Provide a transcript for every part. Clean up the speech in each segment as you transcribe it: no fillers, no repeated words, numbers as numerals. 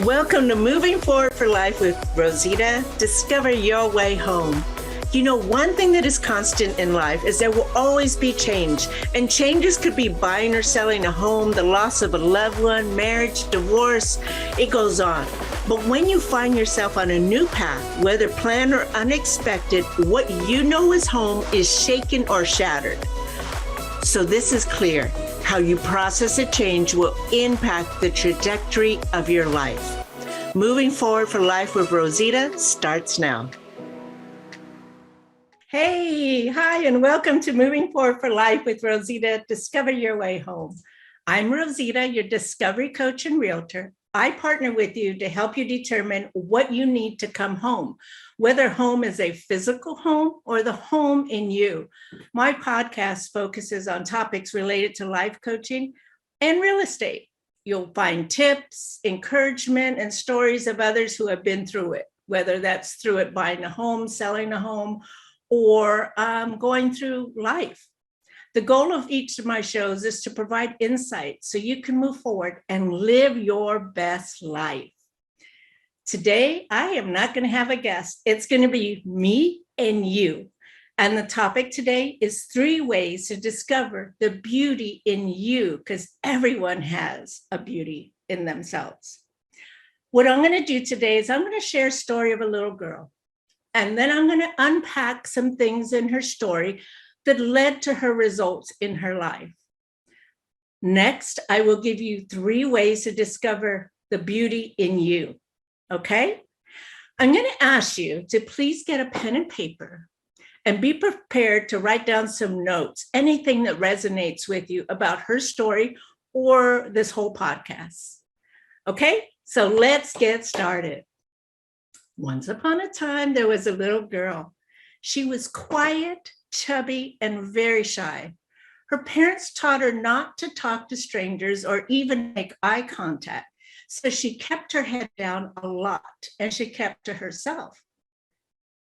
Welcome to Moving Forward for Life with Rosita. Discover your way home. You know, one thing that is constant in life is there will always be change. And changes could be buying or selling a home, the loss of a loved one, marriage, divorce, it goes on. But when you find yourself on a new path, whether planned or unexpected, what you know is home is shaken or shattered. So this is clear. How you process a change will impact the trajectory of your life. Moving Forward for Life with Rosita starts now. Hey, hi, and welcome to Moving Forward for Life with Rosita. Discover your way home. I'm Rosita, your discovery coach and realtor. I partner with you to help you determine what you need to come home, whether home is a physical home or the home in you. My podcast focuses on topics related to life coaching and real estate. You'll find tips, encouragement, and stories of others who have been through it, whether that's through it buying a home, selling a home, or going through life. The goal of each of my shows is to provide insight so you can move forward and live your best life. Today, I am not going to have a guest. It's going to be me and you. And the topic today is 3 ways to discover the beauty in you, because everyone has a beauty in themselves. What I'm going to do today is I'm going to share a story of a little girl. And then I'm going to unpack some things in her story that led to her results in her life. Next, I will give you 3 ways to discover the beauty in you. Okay? I'm going to ask you to please get a pen and paper and be prepared to write down some notes, anything that resonates with you about her story or this whole podcast. Okay? So let's get started. Once upon a time, there was a little girl. She was quiet, chubby, and very shy. Her parents taught her not to talk to strangers or even make eye contact. So she kept her head down a lot and she kept to herself.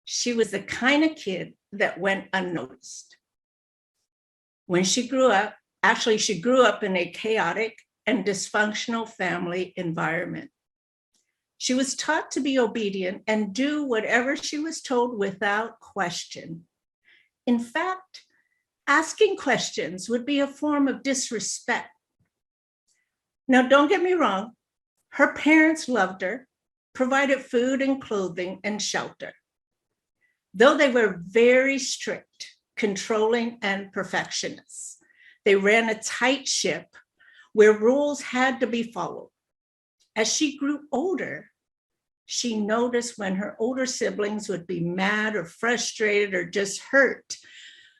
She was the kind of kid that went unnoticed. When she grew up, she grew up in a chaotic and dysfunctional family environment. She was taught to be obedient and do whatever she was told without question. In fact, asking questions would be a form of disrespect. Now, don't get me wrong. Her parents loved her, provided food and clothing and shelter. Though they were very strict, controlling, and perfectionists, they ran a tight ship where rules had to be followed. As she grew older, she noticed when her older siblings would be mad or frustrated or just hurt,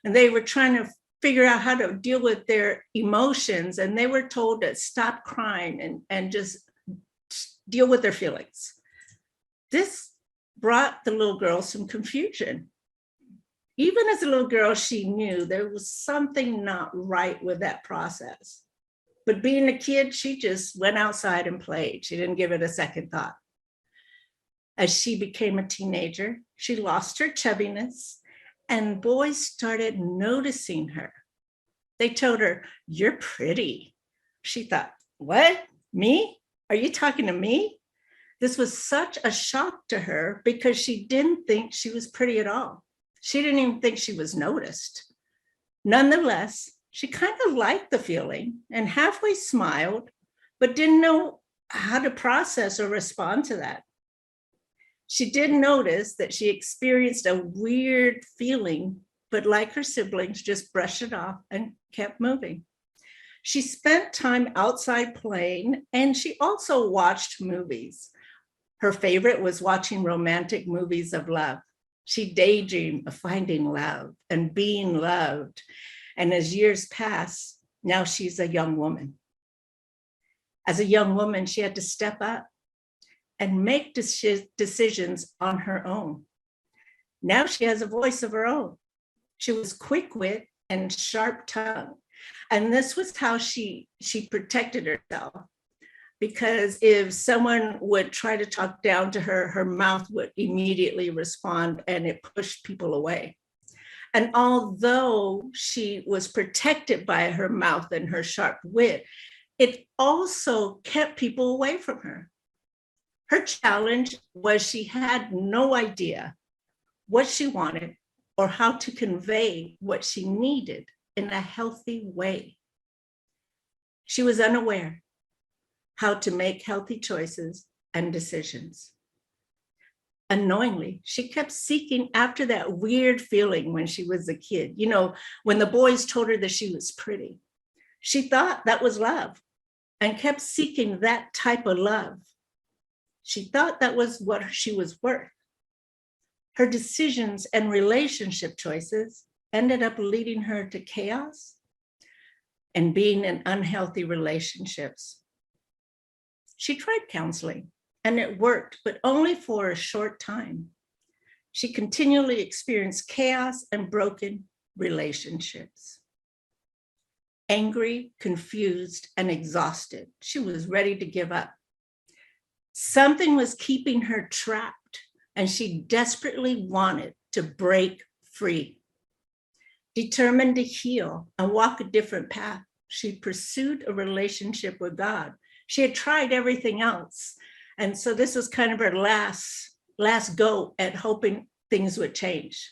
and they were trying to figure out how to deal with their emotions, and they were told to stop crying and just deal with their feelings. This brought the little girl some confusion. Even as a little girl, she knew there was something not right with that process. But being a kid, she just went outside and played. She didn't give it a second thought. As she became a teenager, she lost her chubbiness, and boys started noticing her. They told her, "You're pretty." She thought, "What? Me? Are you talking to me?" This was such a shock to her because she didn't think she was pretty at all. She didn't even think she was noticed. Nonetheless, she kind of liked the feeling and halfway smiled, but didn't know how to process or respond to that. She did notice that she experienced a weird feeling, but like her siblings, just brushed it off and kept moving. She spent time outside playing, and she also watched movies. Her favorite was watching romantic movies of love. She daydreamed of finding love and being loved. And as years passed, now she's a young woman. As a young woman, she had to step up and make decisions on her own. Now she has a voice of her own. She was quick-witted and sharp-tongued. And this was how she protected herself. Because if someone would try to talk down to her, her mouth would immediately respond, and it pushed people away. And although she was protected by her mouth and her sharp wit, it also kept people away from her. Her challenge was she had no idea what she wanted or how to convey what she needed in a healthy way. She was unaware how to make healthy choices and decisions. Unknowingly, she kept seeking after that weird feeling when she was a kid. You know, when the boys told her that she was pretty, she thought that was love and kept seeking that type of love. She thought that was what she was worth. Her decisions and relationship choices ended up leading her to chaos and being in unhealthy relationships. She tried counseling and it worked, but only for a short time. She continually experienced chaos and broken relationships. Angry, confused, and exhausted, she was ready to give up. Something was keeping her trapped, and she desperately wanted to break free. Determined to heal and walk a different path, she pursued a relationship with God. She had tried everything else. And so this was kind of her last go at hoping things would change.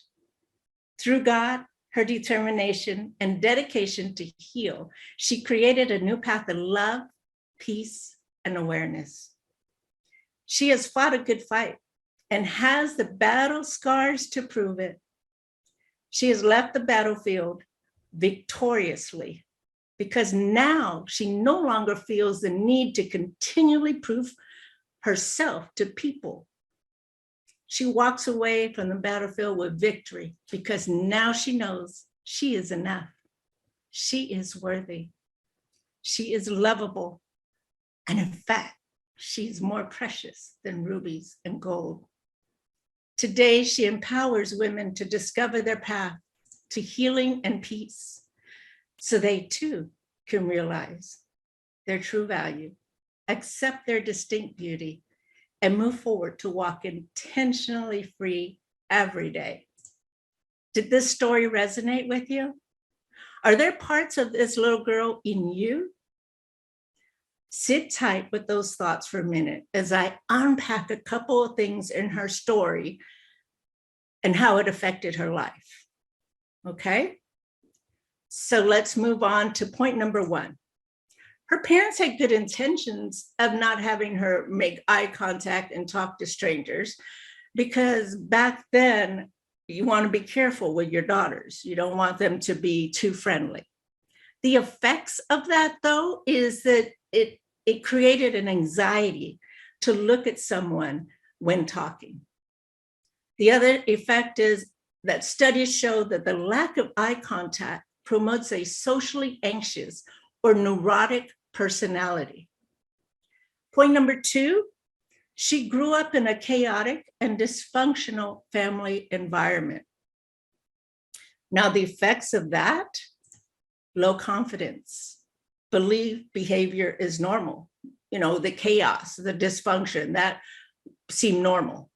Through God, her determination and dedication to heal, she created a new path of love, peace, and awareness. She has fought a good fight and has the battle scars to prove it. She has left the battlefield victoriously because now she no longer feels the need to continually prove herself to people. She walks away from the battlefield with victory because now she knows she is enough. She is worthy. She is lovable. And in fact, she is more precious than rubies and gold. Today, she empowers women to discover their path to healing and peace so they too can realize their true value, accept their distinct beauty, and move forward to walk intentionally free every day. Did this story resonate with you? Are there parts of this little girl in you? Sit tight with those thoughts for a minute as I unpack a couple of things in her story and how it affected her life. Okay? So let's move on to point number 1. Her parents had good intentions of not having her make eye contact and talk to strangers, because back then you want to be careful with your daughters. You don't want them to be too friendly. The effects of that, though, is that it created an anxiety to look at someone when talking. The other effect is that studies show that the lack of eye contact promotes a socially anxious or neurotic personality. Point number 2, she grew up in a chaotic and dysfunctional family environment. Now, the effects of that: low confidence, believe behavior is normal. You know, the chaos, the dysfunction, that seemed normal.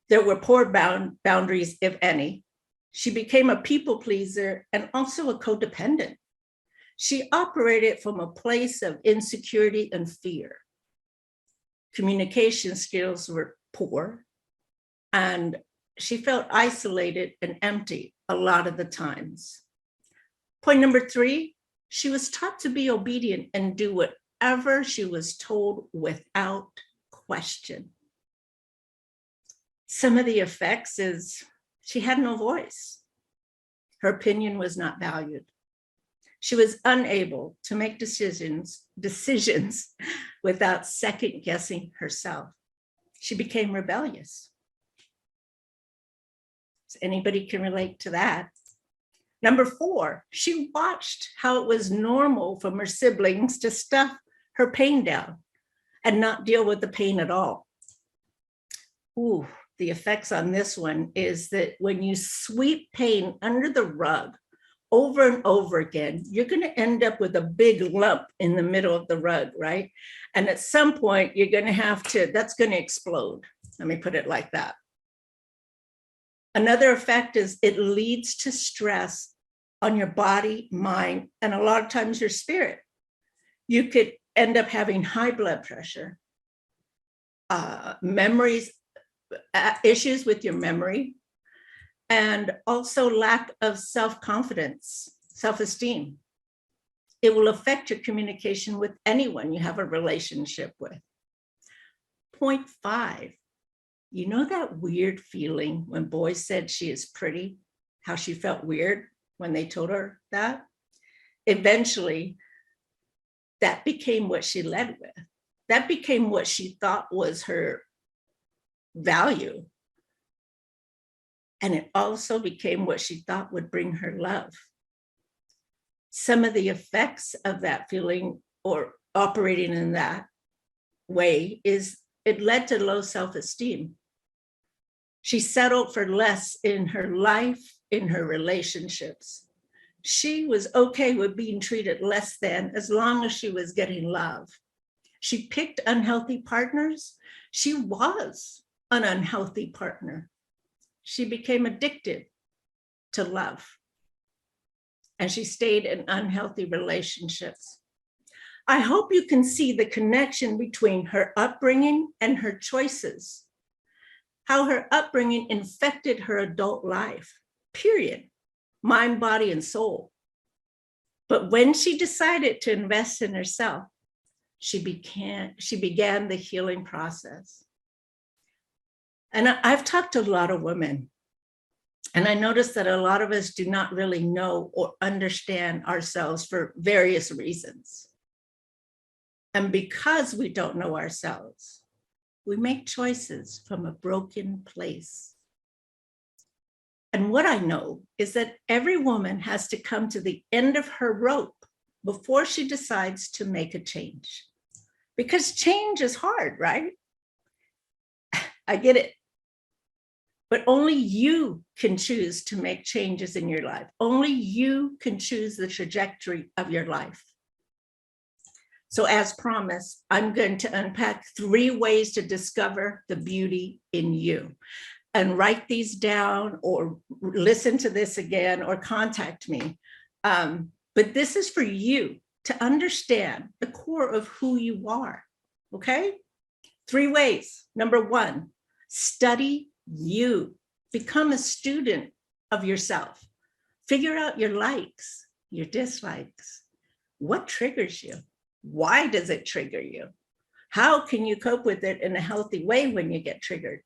There were poor boundaries, if any. She became a people pleaser and also a codependent. She operated from a place of insecurity and fear. Communication skills were poor, and she felt isolated and empty a lot of the times. Point number 3, she was taught to be obedient and do whatever she was told without question. Some of the effects is she had no voice. Her opinion was not valued. She was unable to make decisions without second guessing herself. She became rebellious. So anybody can relate to that. Number 4, she watched how it was normal for her siblings to stuff her pain down and not deal with the pain at all. Ooh, the effects on this one is that when you sweep pain under the rug over and over again, you're going to end up with a big lump in the middle of the rug, right? And at some point, you're going to have to, that's going to explode. Let me put it like that. Another effect is it leads to stress on your body, mind, and a lot of times your spirit. You could end up having high blood pressure, memories, issues with your memory, and also lack of self-confidence, self-esteem. It will affect your communication with anyone you have a relationship with. Point 5, you know that weird feeling when boys said she is pretty, how she felt weird when they told her that? Eventually, that became what she led with. That became what she thought was her value. And it also became what she thought would bring her love. Some of the effects of that feeling or operating in that way is it led to low self-esteem. She settled for less in her life, in her relationships. She was okay with being treated less than as long as she was getting love. She picked unhealthy partners. She was an unhealthy partner. She became addicted to love. And she stayed in unhealthy relationships. I hope you can see the connection between her upbringing and her choices, how her upbringing infected her adult life, period, mind, body, and soul. But when she decided to invest in herself, she began the healing process. And I've talked to a lot of women, and I noticed that a lot of us do not really know or understand ourselves for various reasons. And because we don't know ourselves, we make choices from a broken place. And what I know is that every woman has to come to the end of her rope before she decides to make a change. Because change is hard, right? I get it. But only you can choose to make changes in your life. Only you can choose the trajectory of your life. So as promised, I'm going to unpack 3 ways to discover the beauty in you. And write these down or listen to this again or contact me. But this is for you to understand the core of who you are, okay? 3 ways. Number 1, study you. Become a student of yourself. Figure out your likes, your dislikes. What triggers you? Why does it trigger you? How can you cope with it in a healthy way when you get triggered?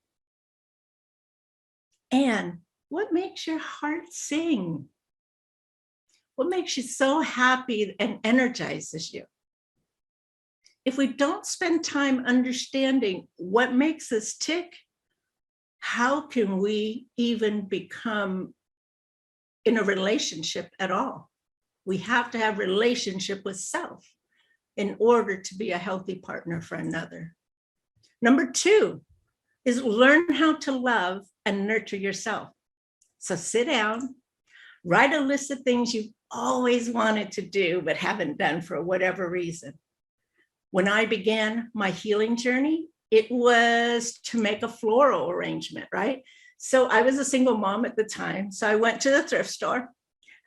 And what makes your heart sing? What makes you so happy and energizes you? If we don't spend time understanding what makes us tick, how can we even become in a relationship at all? We have to have a relationship with self in order to be a healthy partner for another. Number 2 is learn how to love and nurture yourself. So sit down, write a list of things you've always wanted to do but haven't done for whatever reason. When I began my healing journey, it was to make a floral arrangement, right? So I was a single mom at the time. So I went to the thrift store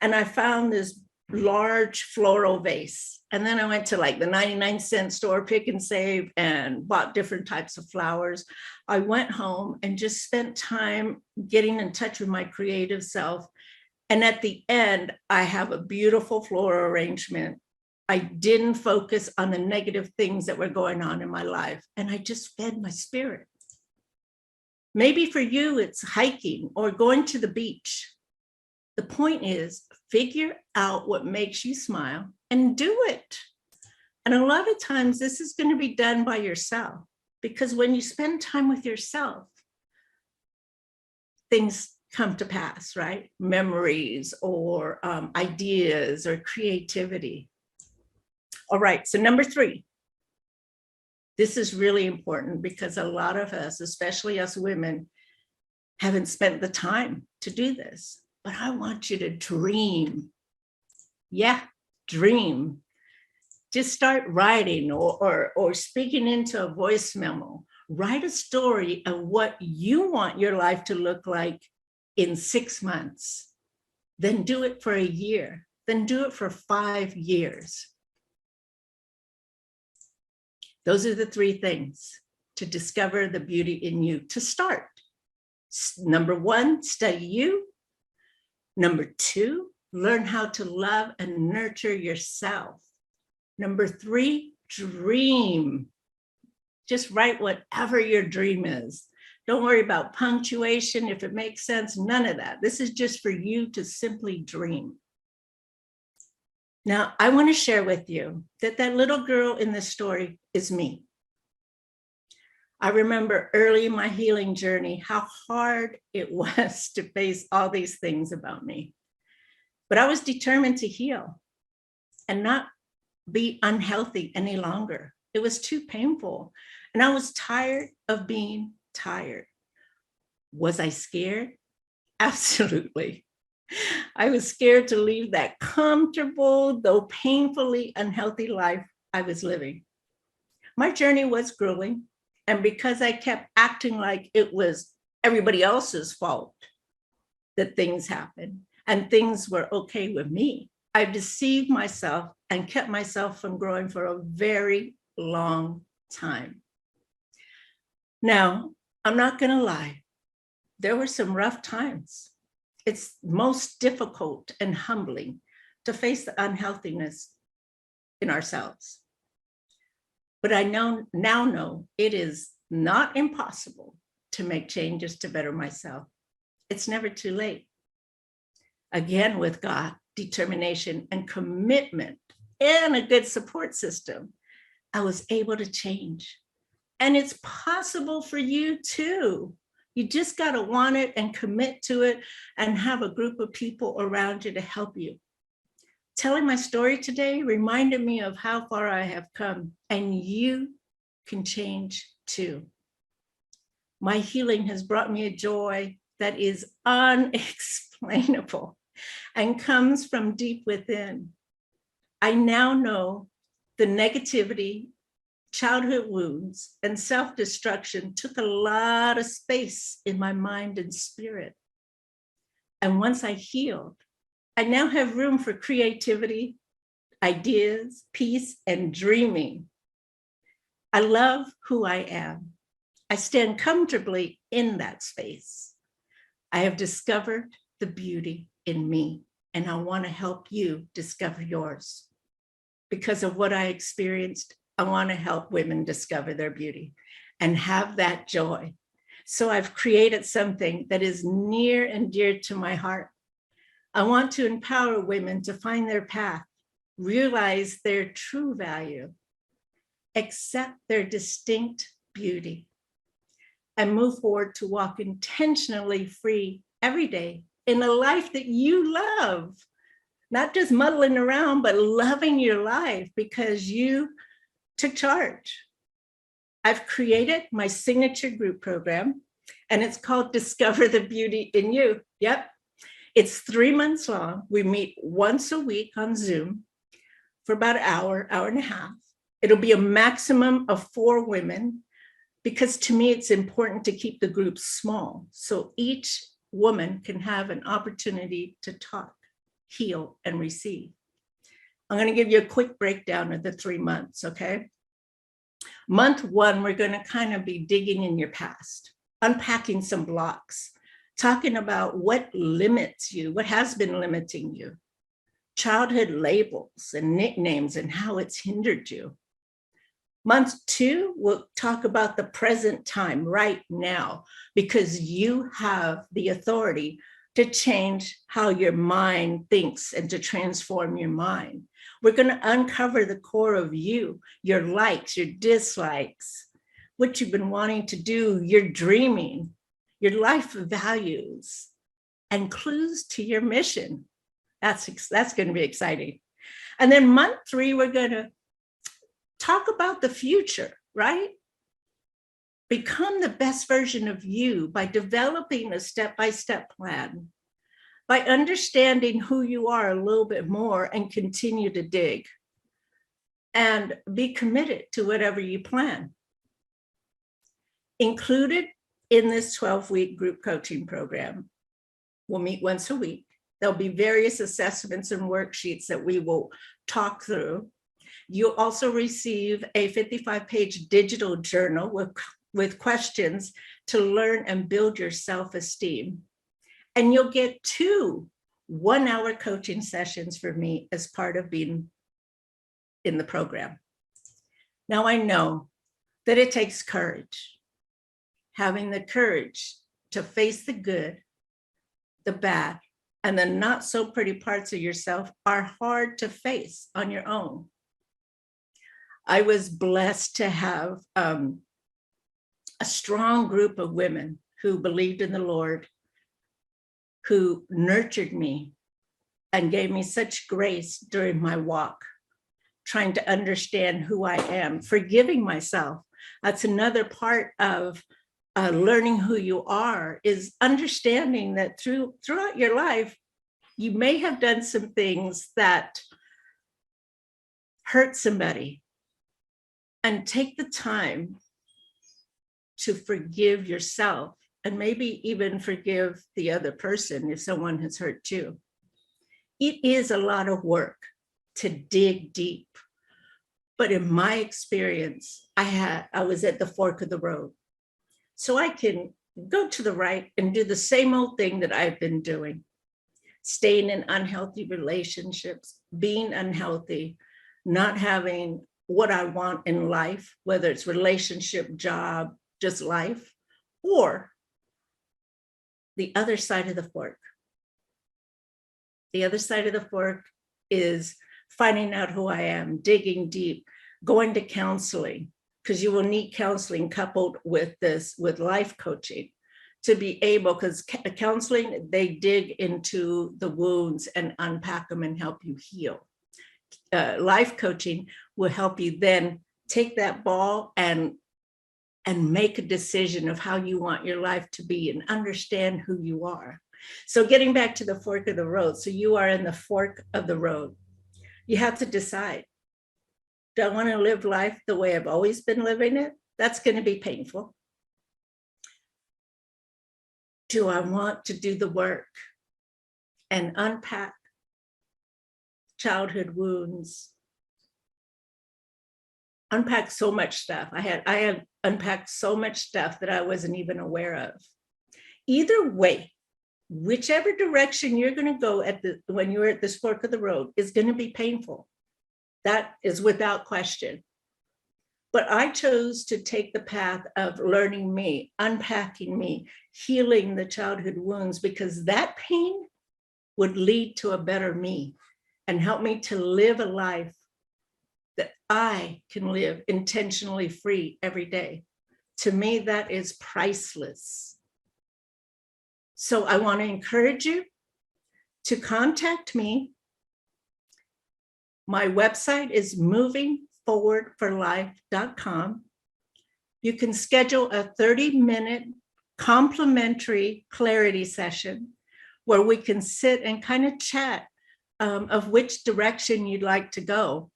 and I found this large floral vase. And then I went to like the 99-cent store, Pick and Save, and bought different types of flowers. I went home and just spent time getting in touch with my creative self. And at the end, I have a beautiful floral arrangement. I didn't focus on the negative things that were going on in my life. And I just fed my spirit. Maybe for you, it's hiking or going to the beach. The point is, figure out what makes you smile and do it. And a lot of times this is going to be done by yourself, because when you spend time with yourself, things come to pass, right? Memories or ideas or creativity. All right, so number 3. This is really important because a lot of us, especially us women, haven't spent the time to do this. But I want you to dream. Yeah, dream. Just start writing or speaking into a voice memo. Write a story of what you want your life to look like in 6 months. Then do it for a year. Then do it for 5 years. Those are the 3 things. to discover the beauty in you to start. Number one, study you. Number two, learn how to love and nurture yourself. Number three, dream. Just write whatever your dream is. Don't worry about punctuation, if it makes sense, none of that. This is just for you to simply dream. Now, I want to share with you that that little girl in this story is me. I remember early in my healing journey how hard it was to face all these things about me. But I was determined to heal and not be unhealthy any longer. It was too painful. And I was tired of being tired. Was I scared? Absolutely. I was scared to leave that comfortable, though painfully unhealthy life I was living. My journey was grueling. And because I kept acting like it was everybody else's fault that things happened and things were okay with me, I deceived myself and kept myself from growing for a very long time. Now, I'm not going to lie. There were some rough times. It's most difficult and humbling to face the unhealthiness in ourselves. But I now know it is not impossible to make changes to better myself. It's never too late. Again, with God, determination and commitment and a good support system, I was able to change. And it's possible for you too. You just got to want it and commit to it and have a group of people around you to help you. Telling my story today reminded me of how far I have come, and you can change too. My healing has brought me a joy that is unexplainable and comes from deep within. I now know the negativity, childhood wounds, and self-destruction took a lot of space in my mind and spirit. And once I healed, I now have room for creativity, ideas, peace, and dreaming. I love who I am. I stand comfortably in that space. I have discovered the beauty in me, and I want to help you discover yours. Because of what I experienced, I want to help women discover their beauty and have that joy. So I've created something that is near and dear to my heart. I want to empower women to find their path, realize their true value, accept their distinct beauty, and move forward to walk intentionally free every day in a life that you love. Not just muddling around, but loving your life because you took charge. I've created my signature group program, and it's called Discover the Beauty in You. Yep. It's 3 months long. We meet once a week on Zoom for about an hour, hour and a half. It'll be a maximum of 4 women because to me, it's important to keep the group small so each woman can have an opportunity to talk, heal, and receive. I'm going to give you a quick breakdown of the 3 months, okay? Month 1, we're going to kind of be digging in your past, unpacking some blocks, talking about what limits you, what has been limiting you, childhood labels and nicknames and how it's hindered you. Month 2, we'll talk about the present time right now, because you have the authority to change how your mind thinks and to transform your mind. We're going to uncover the core of you, your likes, your dislikes, what you've been wanting to do, your dreaming, your life values, and clues to your mission. That's going to be exciting. And then month 3, we're going to talk about the future, right? Become the best version of you by developing a step-by-step plan, by understanding who you are a little bit more and continue to dig and be committed to whatever you plan. Included in this 12-week group coaching program, we'll meet once a week. There'll be various assessments and worksheets that we will talk through. You'll also receive a 55-page digital journal with with questions to learn and build your self-esteem. And you'll get 2 one-hour coaching sessions for me as part of being in the program. Now, I know that it takes courage. Having the courage to face the good, the bad, and the not so pretty parts of yourself are hard to face on your own. I was blessed to have a strong group of women who believed in the Lord, who nurtured me and gave me such grace during my walk, trying to understand who I am, forgiving myself. That's another part of learning who you are, is understanding that throughout your life, you may have done some things that hurt somebody, and take the time to forgive yourself and maybe even forgive the other person if someone has hurt you. It is a lot of work to dig deep. But in my experience, I was at the fork of the road. So I can go to the right and do the same old thing that I've been doing, staying in unhealthy relationships, being unhealthy, not having what I want in life, whether it's relationship, job, just life, or the other side of the fork. The other side of the fork is finding out who I am, digging deep, going to counseling, because you will need counseling coupled with life coaching to be able, because counseling, they dig into the wounds and unpack them and help you heal. Life coaching will help you then take that ball and make a decision of how you want your life to be and understand who you are. So getting back to the fork of the road. So you are in the fork of the road. You have to decide, do I want to live life the way I've always been living it? That's going to be painful. Do I want to do the work and unpack childhood wounds, unpack so much stuff? I had unpacked so much stuff that I wasn't even aware of. Either way, whichever direction you're going to go when you're at this fork of the road is going to be painful. That is without question. But I chose to take the path of learning me, unpacking me, healing the childhood wounds, because that pain would lead to a better me and help me to live a life that I can live intentionally free every day. To me, that is priceless. So I want to encourage you to contact me. My website is movingforwardforlife.com. You can schedule a 30-minute complimentary clarity session where we can sit and kind of chat of which direction you'd like to go.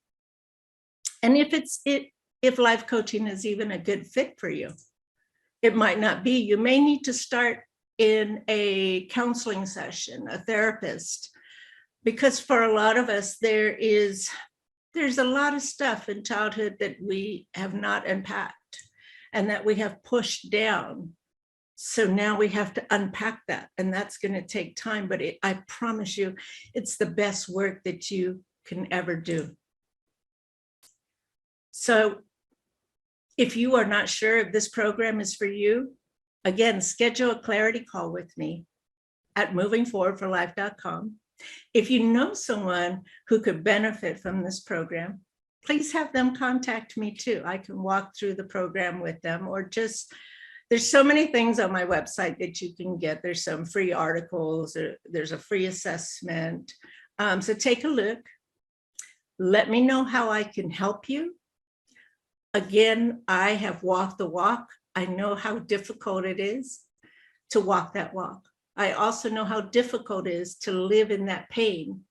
And if life coaching is even a good fit for you. It might not be. You may need to start in a counseling session, a therapist, because for a lot of us, there's a lot of stuff in childhood that we have not unpacked and that we have pushed down. So now we have to unpack that, and that's going to take time, but I promise you, it's the best work that you can ever do. So if you are not sure if this program is for you, again, schedule a clarity call with me at movingforwardforlife.com. If you know someone who could benefit from this program, please have them contact me too. I can walk through the program with them, or just, there's so many things on my website that you can get. There's some free articles, there's a free assessment. So take a look. Let me know how I can help you. Again, I have walked the walk. I know how difficult it is to walk that walk. I also know how difficult it is to live in that pain.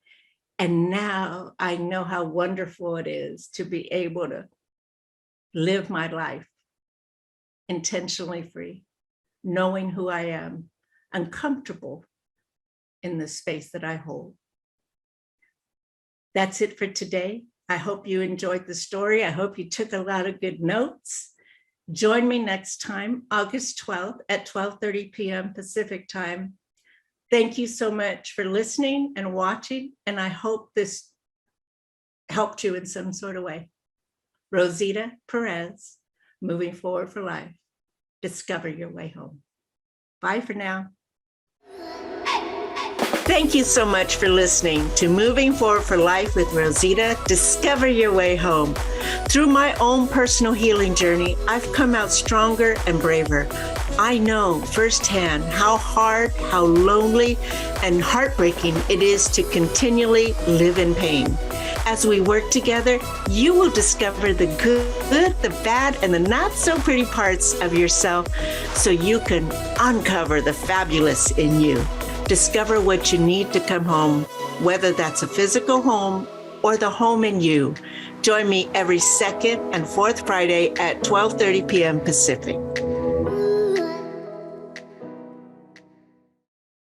And now I know how wonderful it is to be able to live my life intentionally free, knowing who I am, and comfortable in the space that I hold. That's it for today. I hope you enjoyed the story. I hope you took a lot of good notes. Join me next time, August 12th at 12:30 p.m. Pacific time. Thank you so much for listening and watching, and I hope this helped you in some sort of way. Rosita Perez, Moving Forward for Life. Discover your way home. Bye for now. Thank you so much for listening to Moving Forward for Life with Rosita. Discover your way home. Through my own personal healing journey, I've come out stronger and braver. I know firsthand how hard, how lonely, and heartbreaking it is to continually live in pain. As we work together, you will discover the good, the bad, and the not so pretty parts of yourself so you can uncover the fabulous in you. Discover what you need to come home, whether that's a physical home or the home in you. Join me every second and fourth Friday at 12:30 p.m. Pacific.